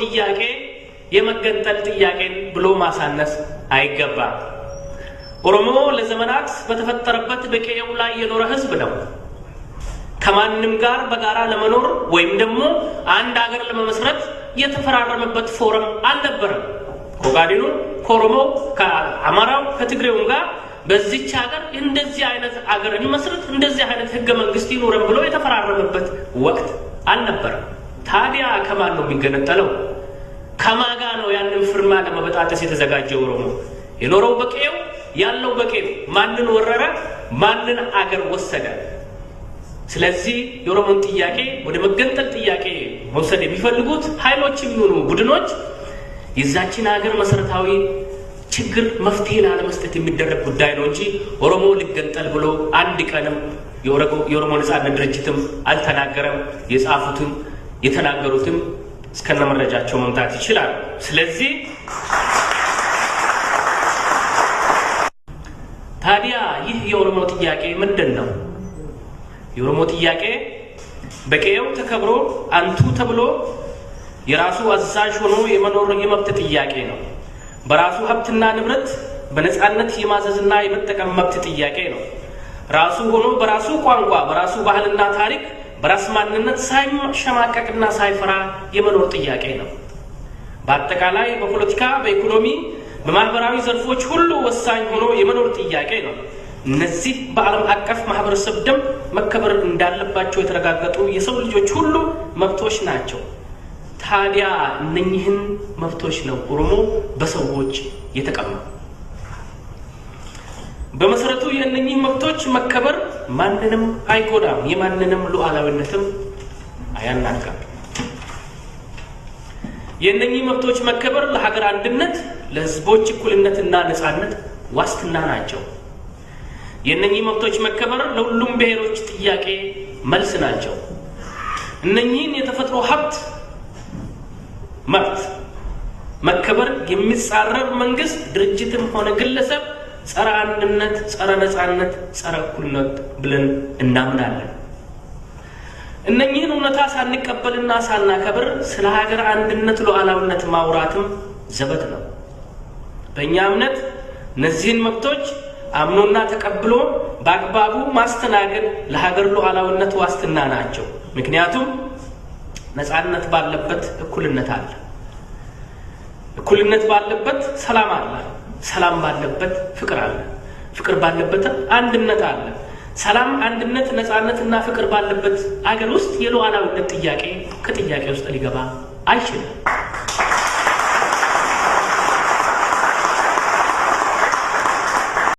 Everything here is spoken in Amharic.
ጥያቄ የመገንጠል ጥያቄን ብሎ ማሳነስ አይገባም። ኦሮሞ ለዘመናት በተፈጠረበት በቀየው ላይ የኖረ ህዝብ ነው። ከማንም ጋር በጋራ ለመኖር ወይም ደግሞ አንድ ሀገር ለመመስረት የተፈራረመበት ፎረም አልነበረም። ከኦጋዴኑ፣ ከኦሮሞ፣ ከአማራው፣ ከትግሬውም ጋር በዚች ሀገር እንደዚህ አይነት ሀገር እንመስረት እንደዚህ አይነት ህገ መንግስት ይኖረን ብሎ የተፈራረመበት ወቅት አልነበረም። ታዲያ ከማን ነው የሚገነጠለው? ከማጋ ነው ያንን ፍርማ ለመበጣጠስ የተዘጋጀው? ኦሮሞ የኖረው በቀየው ያለው በቀየው ማንን ወረረ? ማንን አገር ወሰደ? ስለዚህ የኦሮሞን ጥያቄ ወደ መገንጠል ጥያቄ መውሰድ የሚፈልጉት ኃይሎች የሚሆኑ ቡድኖች የዛችን ሀገር መሰረታዊ ችግር መፍትሄ ላለመስጠት የሚደረግ ጉዳይ ነው እንጂ ኦሮሞ ሊገንጠል ብሎ አንድ ቀንም የኦሮሞ ነጻነት ድርጅትም አልተናገረም። የጻፉትም የተናገሩትም እስከነ መረጃቸው መምጣት ይችላል። ስለዚህ ታዲያ ይህ የኦሮሞ ጥያቄ ምንድን ነው? የኦሮሞ ጥያቄ በቀየው ተከብሮ አንቱ ተብሎ የራሱ አዛዥ ሆኖ የመኖር የመብት ጥያቄ ነው። በራሱ ሀብትና ንብረት በነጻነት የማዘዝና የመጠቀም መብት ጥያቄ ነው። ራሱ ሆኖ በራሱ ቋንቋ፣ በራሱ ባህልና ታሪክ፣ በራስ ማንነት ሳይሸማቀቅና ሳይፈራ የመኖር ጥያቄ ነው። በአጠቃላይ በፖለቲካ፣ በኢኮኖሚ፣ በማህበራዊ ዘርፎች ሁሉ ወሳኝ ሆኖ የመኖር ጥያቄ ነው። እነዚህ በዓለም አቀፍ ማህበረሰብ ደንብ መከበር እንዳለባቸው የተረጋገጡ የሰው ልጆች ሁሉ መብቶች ናቸው። ታዲያ እነኚህን መብቶች ነው ኦሮሞ በሰዎች የተቀማ። በመሰረቱ የእነኚህ መብቶች መከበር ማንንም አይጎዳም፣ የማንንም ሉዓላዊነትም አያናጋም። የእነኚህ መብቶች መከበር ለሀገር አንድነት፣ ለህዝቦች እኩልነትና ነጻነት ዋስትና ናቸው። የእነኚህ መብቶች መከበር ለሁሉም ብሔሮች ጥያቄ መልስ ናቸው። እነኚህን የተፈጥሮ ሀብት መብት መከበር የሚጻረር መንግስት፣ ድርጅትም ሆነ ግለሰብ ጸረ አንድነት፣ ጸረ ነጻነት፣ ጸረ እኩልነት ብለን እናምናለን። እነኚህን እውነታ ሳንቀበልና ሳናከብር ስለ ሀገር አንድነት ሉዓላዊነት ማውራትም ዘበት ነው። በእኛ እምነት እነዚህን መብቶች አምኖና ተቀብሎ በአግባቡ ማስተናገድ ለሀገር ሉዓላዊነት ዋስትና ናቸው። ምክንያቱም ነጻነት ባለበት እኩልነት አለ፣ እኩልነት ባለበት ሰላም አለ፣ ሰላም ባለበት ፍቅር አለ፣ ፍቅር ባለበት አንድነት አለ። ሰላም፣ አንድነት፣ ነጻነትና ፍቅር ባለበት አገር ውስጥ የሉዓላዊነት ጥያቄ ከጥያቄ ውስጥ ሊገባ አይችልም።